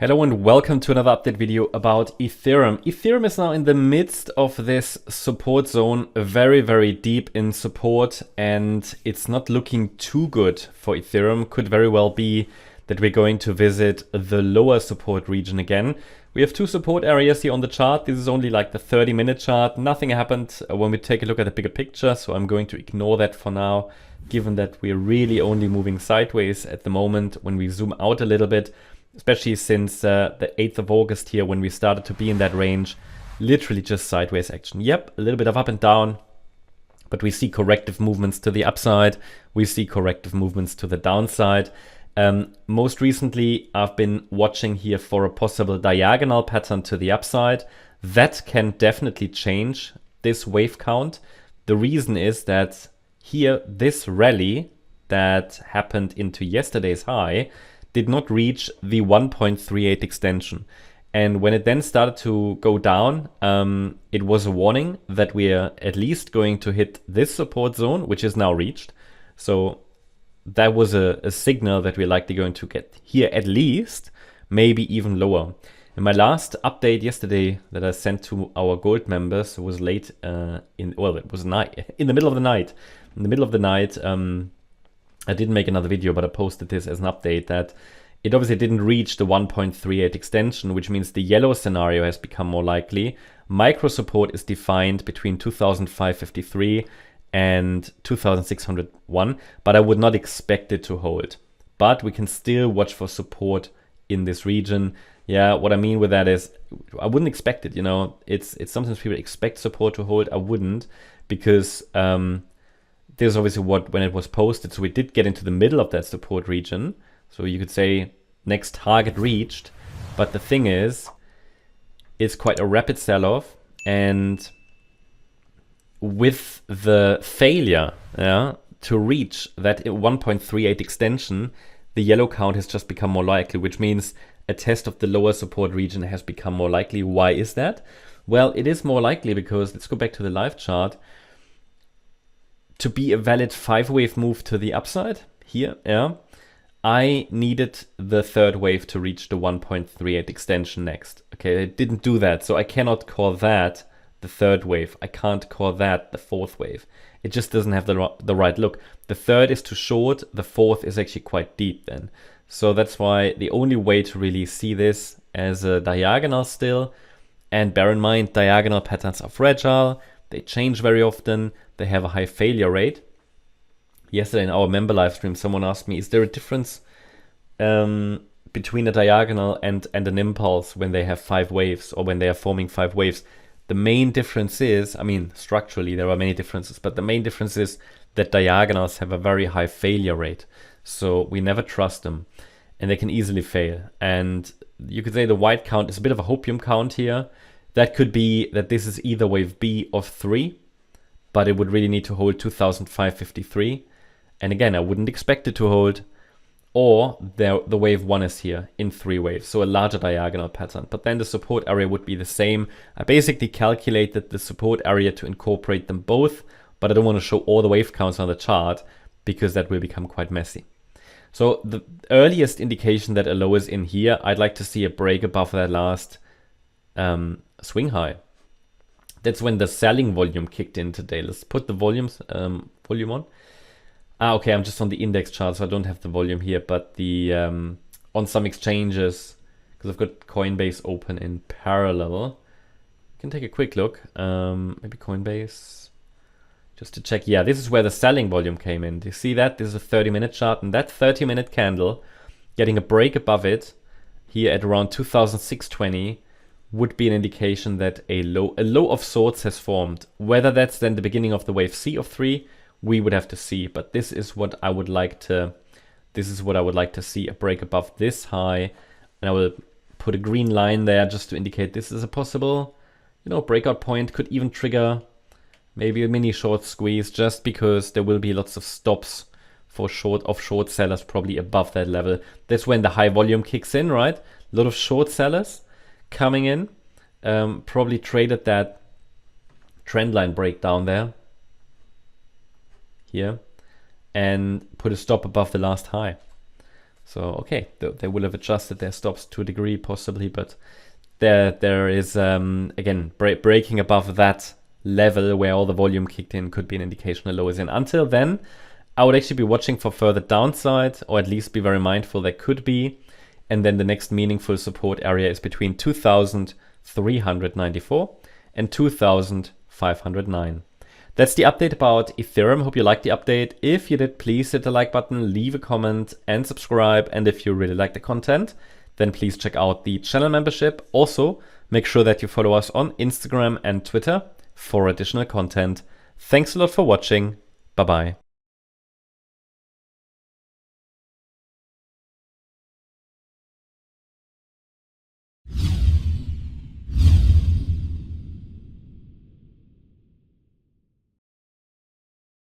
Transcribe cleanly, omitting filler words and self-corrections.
Hello and welcome to another update video about Ethereum. Ethereum is now in the midst of this support zone, very deep in support, and it's not looking too good for Ethereum. Could very well be that we're going to visit the lower support region again. We have two support areas here on the chart. This is only like the 30-minute chart. Nothing happened when we take a look at the bigger picture, so I'm going to ignore that for now, given that we're really only moving sideways at the moment. When we zoom out a little bit, especially since the 8th of August here, when we started to be in that range, literally just sideways action. Yep, a little bit of up and down, but we see corrective movements to the upside. We see corrective movements to the downside. Most recently, I've been watching here for a possible diagonal pattern to the upside. That can definitely change this wave count. The reason is that here, this rally that happened into yesterday's high did not reach the 1.38 extension. And when it then started to go down, it was a warning that we are at least going to hit this support zone, which is now reached. So that was a signal that we're likely going to get here at least, maybe even lower. And my last update yesterday that I sent to our gold members was late it was night, in the middle of the night. In the middle of the night, I didn't make another video, but I posted this as an update that it obviously didn't reach the 1.38 extension, which means the yellow scenario has become more likely. Micro support is defined between 2,553 and 2,601, but I would not expect it to hold. But we can still watch for support in this region. Yeah, what I mean with that is I wouldn't expect it. You know, it's sometimes people expect support to hold. I wouldn't, because this is obviously when it was posted. So we did get into the middle of that support region. So you could say next target reached. But the thing is, it's quite a rapid sell-off. And with the failure to reach that 1.38 extension, the yellow count has just become more likely, which means a test of the lower support region has become more likely. Why is that? Well, it is more likely because, let's go back to the live chart, to be a valid 5-wave move to the upside here, I needed the third wave to reach the 1.38 extension next. Okay, it didn't do that, so I cannot call that the third wave. I can't call that the fourth wave. It just doesn't have the right look. The third is too short, the fourth is actually quite deep then. So that's why the only way to really see this as a diagonal still, and bear in mind, diagonal patterns are fragile, they change very often, they have a high failure rate. Yesterday in our member live stream, someone asked me, is there a difference between a diagonal and an impulse when they have 5 waves, or when they are forming 5 waves? The main difference is, I mean, structurally there are many differences, but the main difference is that diagonals have a very high failure rate. So we never trust them, and they can easily fail. And you could say the white count is a bit of a hopium count here. That could be that this is either wave B of 3, but it would really need to hold 2,553. And again, I wouldn't expect it to hold. Or the wave 1 is here in 3 waves, so a larger diagonal pattern. But then the support area would be the same. I basically calculated the support area to incorporate them both, but I don't want to show all the wave counts on the chart because that will become quite messy. So the earliest indication that a low is in here, I'd like to see a break above that last swing high. That's when the selling volume kicked in today. Let's put the volume on. Okay, I'm just on the index chart, so I don't have the volume here, but the on some exchanges, because I've got Coinbase open in parallel. You can take a quick look. Maybe Coinbase, just to check. Yeah, this is where the selling volume came in. Do you see that? This is a 30-minute chart, and that 30-minute candle, getting a break above it here at around 2,620 would be an indication that a low of sorts has formed. Whether that's then the beginning of the wave C of 3, we would have to see, but this is what I would like to see, a break above this high. And I will put a green line there just to indicate this is a possible, breakout point. Could even trigger maybe a mini short squeeze, just because there will be lots of stops for short sellers probably above that level. That's when the high volume kicks in, right? A lot of short sellers coming in, probably traded that trend line breakdown there, here, and put a stop above the last high. So, okay, they will have adjusted their stops to a degree possibly, but there is, again, breaking above that level where all the volume kicked in could be an indication the low is in. Until then, I would actually be watching for further downside, or at least be very mindful there could be. And then the next meaningful support area is between 2,394 and 2,509. That's the update about Ethereum. Hope you liked the update. If you did, please hit the like button, leave a comment and subscribe. And if you really like the content, then please check out the channel membership. Also, make sure that you follow us on Instagram and Twitter for additional content. Thanks a lot for watching. Bye-bye.